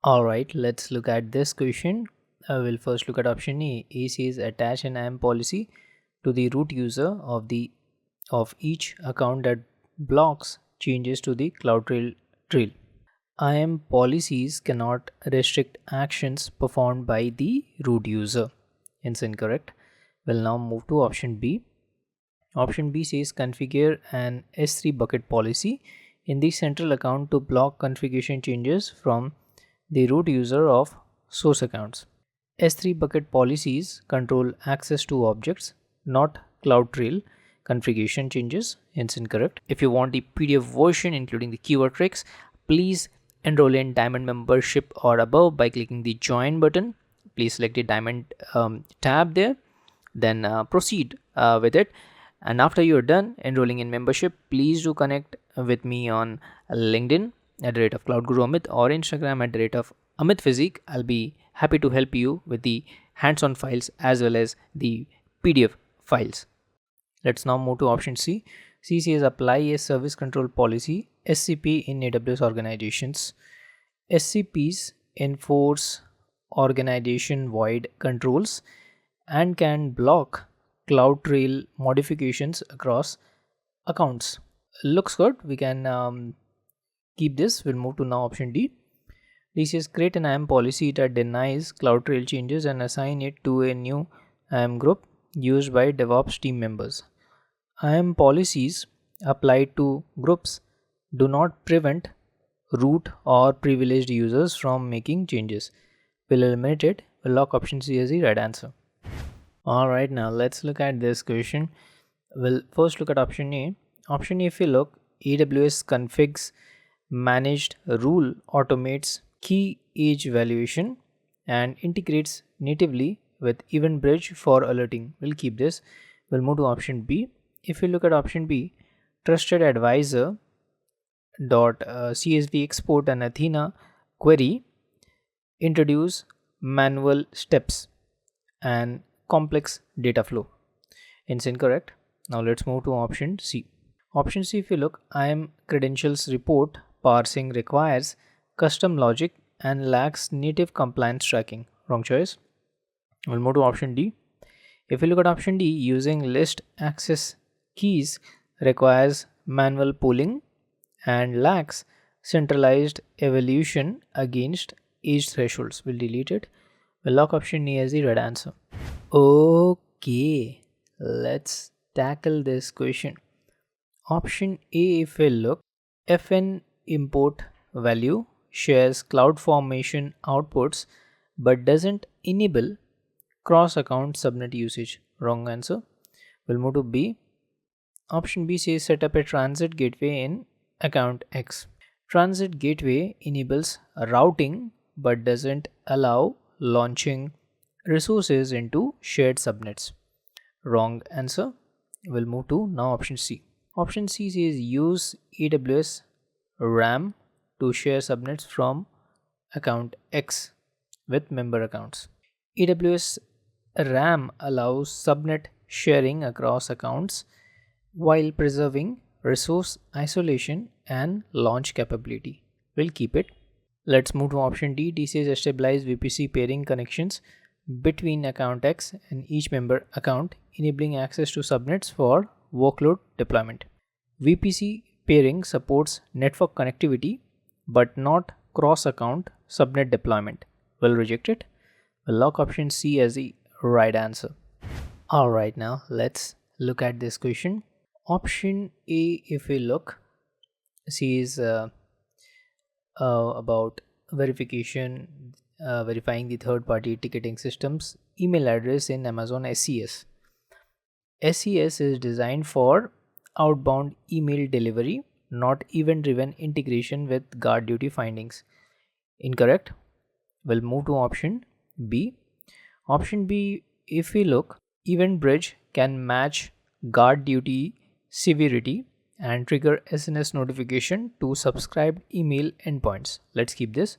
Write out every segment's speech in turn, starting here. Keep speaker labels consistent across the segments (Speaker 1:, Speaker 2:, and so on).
Speaker 1: Alright, let's look at this question. We'll first look at option A. A says attach an IAM policy to the root user of each account that blocks changes to the trail. IAM policies cannot restrict actions performed by the root user. Hence incorrect. We'll now move to option B. Option B says configure an S3 bucket policy in the central account to block configuration changes from the root user of source accounts. S3 bucket policies control access to objects, not CloudTrail configuration changes, hence incorrect. If you want the PDF version including the keyword tricks, please enroll in Diamond membership or above by clicking the join button. Please select the Diamond tab there, then proceed with it. And after you're done enrolling in membership, please do connect with me on LinkedIn at the rate of Cloud Guru Amit or Instagram at the rate of Amit Physique. I'll be happy to help you with the hands-on files as well as the PDF files. Let's now move to option C. C says apply a service control policy SCP in AWS organizations. SCPs enforce organization-wide controls and can block CloudTrail modifications across accounts. Looks good. We can keep this. We'll move to now option D. This is create an IAM policy that denies CloudTrail changes and assign it to a new IAM group used by DevOps team members. IAM policies applied to groups do not prevent root or privileged users from making changes. We'll eliminate it. We'll lock option C as the right answer. Alright, now let's look at this question. We'll first look at option A. Option A, if you look, AWS configs managed rule automates key age valuation and integrates natively with Event Bridge for alerting. We'll keep this. We'll move to option B. If you look at option B, trusted advisor .csv export and Athena query introduce manual steps and complex data flow. It's incorrect. Now let's move to option C. Option C, if you look, IAM credentials report parsing requires custom logic and lacks native compliance tracking. Wrong choice. We'll move to option D. If you look at option D, using list access keys requires manual pooling and lacks centralized evaluation against age thresholds. We'll delete it. We'll lock option A as the right answer. Okay, let's tackle this question. Option A, if we look, FN import value shares CloudFormation outputs but doesn't enable cross-account subnet usage. Wrong answer. We'll move to B. Option B says set up a transit gateway in account X. Transit gateway enables routing but doesn't allow launching resources into shared subnets. Wrong answer. We'll move to now option C. Option C says use AWS RAM to share subnets from account X with member accounts. AWS RAM allows subnet sharing across accounts while preserving resource isolation and launch capability. We'll keep it. Let's move to option D. D says stabilize VPC pairing connections between account X and each member account, enabling access to subnets for workload deployment. VPC pairing supports network connectivity but not cross-account subnet deployment. We'll reject it. We'll lock option C as the right answer. Alright, now let's look at this question. Option A, if we look, says about verification, verifying the third-party ticketing system's email address in Amazon SCS. SCS is designed for outbound email delivery, not event-driven integration with guard duty findings. Incorrect. We'll move to option B. Option B, if we look, Event Bridge can match guard duty severity and trigger SNS notification to subscribed email endpoints. Let's keep this.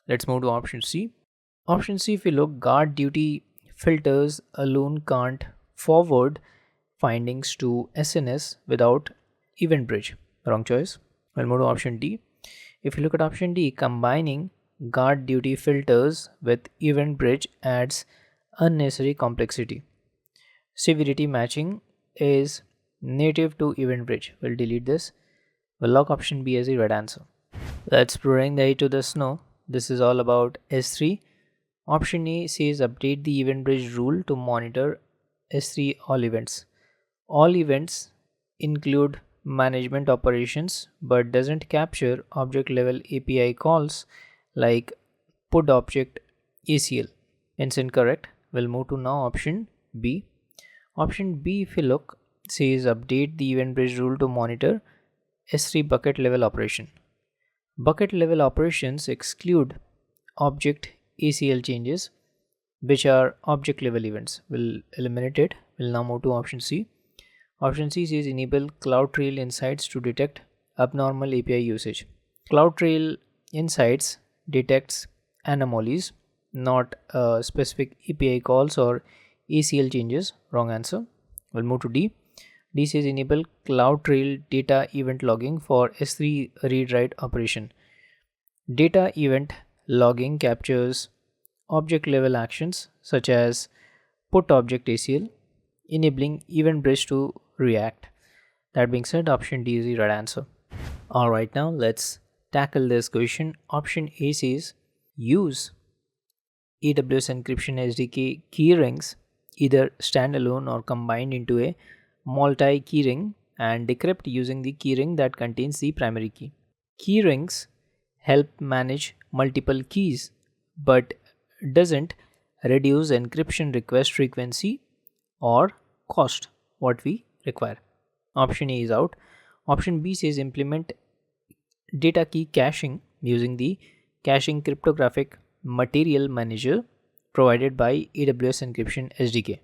Speaker 1: Let's move to option C. Option C, if we look, guard duty filters alone can't forward findings to SNS without Event Bridge. Wrong choice. We'll move to option D. If you look at option D, combining guard duty filters with Event Bridge adds unnecessary complexity. Severity matching is native to Event Bridge. We'll delete this. We'll lock option B as the right answer. Let's bring the eye to the snow. This is all about S3. Option A says update the Event Bridge rule to monitor S3 all events. All events include management operations but doesn't capture object level API calls like put object ACL. Hence incorrect. We'll move to now option B. Option B, if you look, says update the Event Bridge rule to monitor S3 bucket level operation. Bucket level operations exclude object ACL changes, which are object level events. We'll eliminate it. We'll now move to option C. Option C says enable CloudTrail Insights to detect abnormal API usage. CloudTrail Insights detects anomalies, not specific API calls or ACL changes. Wrong answer. We'll move to D. D says enable CloudTrail data event logging for S3 read-write operation. Data event logging captures object level actions such as put object ACL, enabling Event Bridge to react. That being said, option D is the right answer. Alright, now let's tackle this question. Option A says use AWS encryption SDK keyrings either standalone or combined into a multi keyring and decrypt using the keyring that contains the primary key. Keyrings help manage multiple keys but doesn't reduce encryption request frequency or cost what we require. Option A is out. Option B says implement data key caching using the caching cryptographic material manager provided by AWS encryption SDK.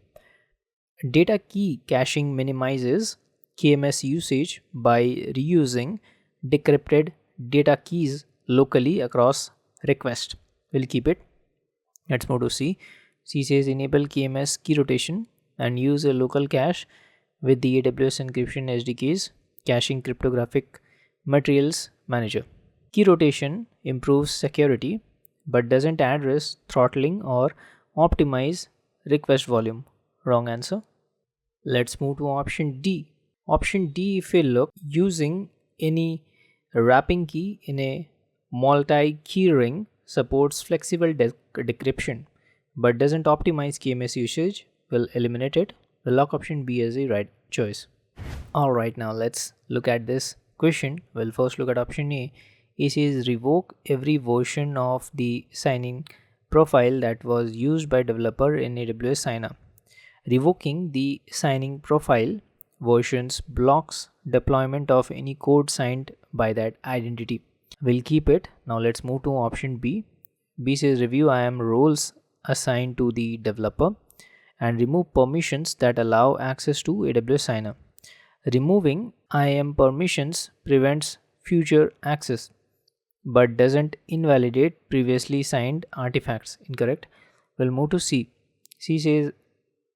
Speaker 1: Data key caching minimizes KMS usage by reusing decrypted data keys locally across request. We'll keep it. Let's move to C. C says enable KMS key rotation and use a local cache with the AWS encryption SDK's caching cryptographic materials manager. Key rotation improves security but doesn't address throttling or optimize request volume. Wrong answer. Let's move to option D. Option D, if you look, using any wrapping key in a multi-key ring supports flexible decryption but doesn't optimize KMS usage. We'll eliminate it. We'll lock option B as the right choice. Alright, now let's look at this question. We'll first look at option A. It says revoke every version of the signing profile that was used by developer in AWS Sign-up. Revoking the signing profile versions blocks deployment of any code signed by that identity. We'll keep it. Now let's move to option B. B says review IAM roles assigned to the developer and remove permissions that allow access to AWS Sign-up. Removing IAM permissions prevents future access but doesn't invalidate previously signed artifacts. Incorrect. We'll move to C. C says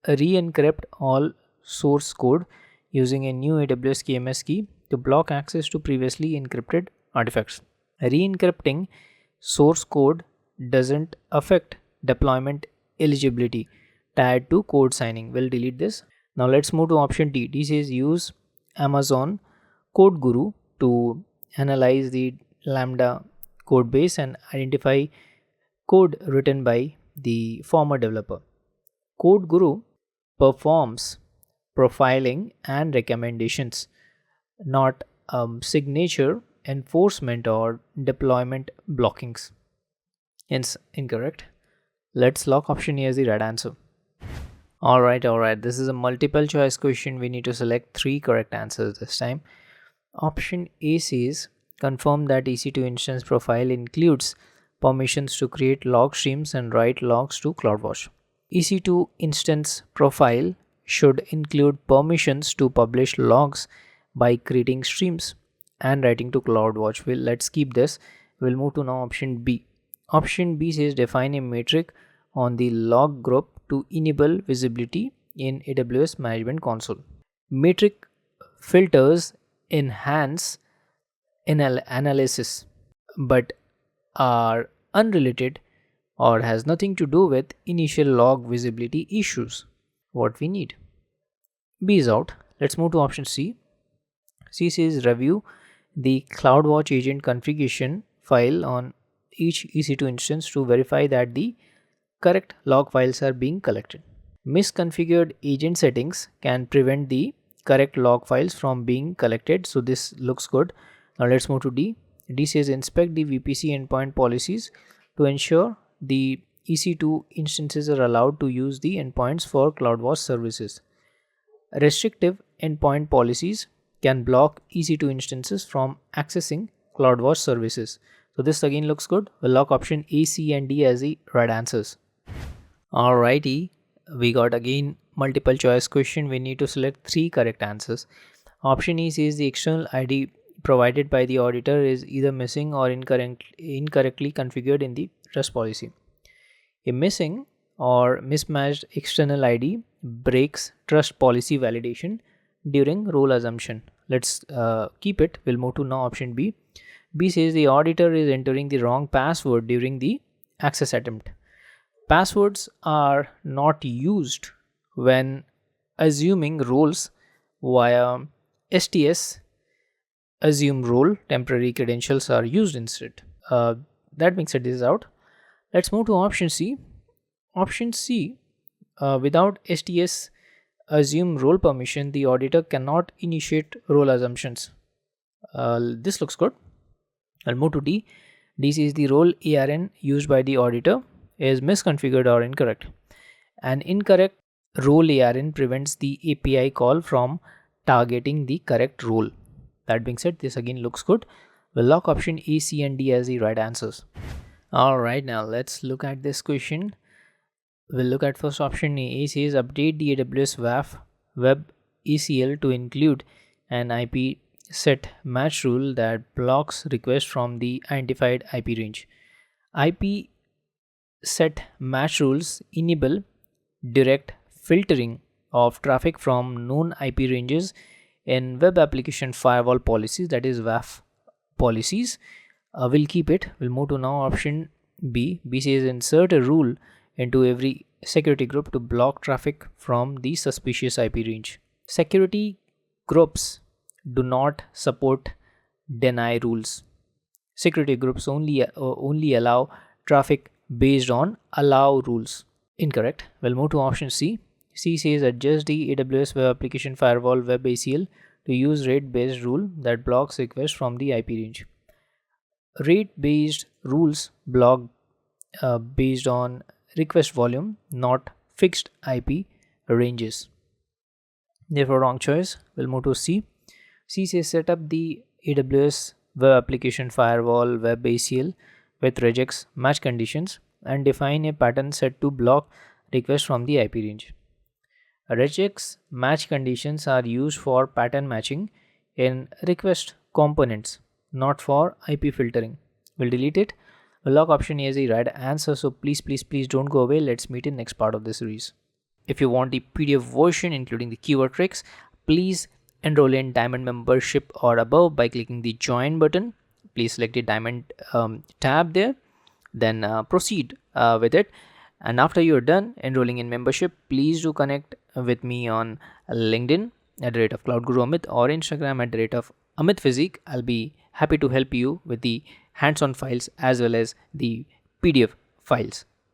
Speaker 1: re-encrypt all source code using a new AWS KMS key to block access to previously encrypted artifacts. Re-encrypting source code doesn't affect deployment eligibility tied to code signing. We'll delete this. Now let's move to option D. D says use Amazon Code Guru to analyze the Lambda code base and identify code written by the former developer. Code Guru performs profiling and recommendations, not signature enforcement or deployment blockings. Hence incorrect. Let's lock option A as the right answer. Alright, this is a multiple choice question. We need to select 3 correct answers this time. Option A says confirm that EC2 instance profile includes permissions to create log streams and write logs to CloudWatch. EC2 instance profile should include permissions to publish logs by creating streams and writing to CloudWatch. Let's keep this. We'll move to now option B. Option B says define a metric on the log group to enable visibility in AWS Management Console. Metric filters enhance analysis but are unrelated or has nothing to do with initial log visibility issues. What we need. B is out. Let's move to option C. C says review the CloudWatch agent configuration file on each EC2 instance to verify that the correct log files are being collected. Misconfigured agent settings can prevent the correct log files from being collected. So this looks good. Now let's move to D. D says inspect the VPC endpoint policies to ensure the EC2 instances are allowed to use the endpoints for CloudWatch services. Restrictive endpoint policies can block EC2 instances from accessing CloudWatch services. So this again looks good. We'll lock option A, C and D as the right answers. Alrighty, we got again multiple choice question. We need to select 3 correct answers. Option E says the external ID provided by the auditor is either missing or incorrectly configured in the trust policy. A missing or mismatched external ID breaks trust policy validation during role assumption. Let's keep it. We'll move to now option B. B says the auditor is entering the wrong password during the access attempt. Passwords are not used when assuming roles via STS assume role. Temporary credentials are used instead. That being said, this is out. Let's move to option C. Option C, without STS assume role permission, the auditor cannot initiate role assumptions. This looks good. I'll move to D. D says the role ARN used by the auditor is misconfigured or incorrect. An incorrect role ARN prevents the API call from targeting the correct role. That being said, this again looks good. We'll lock option A, C and D as the right answers. Alright, now let's look at this question. We'll look at first option A. A says update the AWS WAF web ACL to include an IP set match rule that blocks requests from the identified IP range. IP set match rules enable direct filtering of traffic from known IP ranges in web application firewall policies, that is WAF policies. We'll keep it. We'll move to now option B. B says insert a rule into every security group to block traffic from the suspicious IP range. Security groups do not support deny rules. Security groups only allow traffic based on allow rules. Incorrect. We'll move to option C. C says adjust the AWS Web Application Firewall Web ACL to use rate based rule that blocks requests from the IP range. Rate based rules block based on request volume, not fixed IP ranges. Therefore, wrong choice. We'll move to C. C says set up the AWS Web Application Firewall Web ACL with regex match conditions and define a pattern set to block requests from the IP range. Regex match conditions are used for pattern matching in request components, not for IP filtering. We'll delete it. We'll lock option A as the right answer. So please don't go away. Let's meet in next part of this series. If you want the PDF version including the keyword tricks, please enroll in Diamond membership or above by clicking the join button. Please select the Diamond tab there. Then proceed with it. And after you're done enrolling in membership, please do connect with me on LinkedIn at the rate of Cloud Guru Amit or Instagram at the rate of Amit Physique. I'll be happy to help you with the hands-on files as well as the PDF files.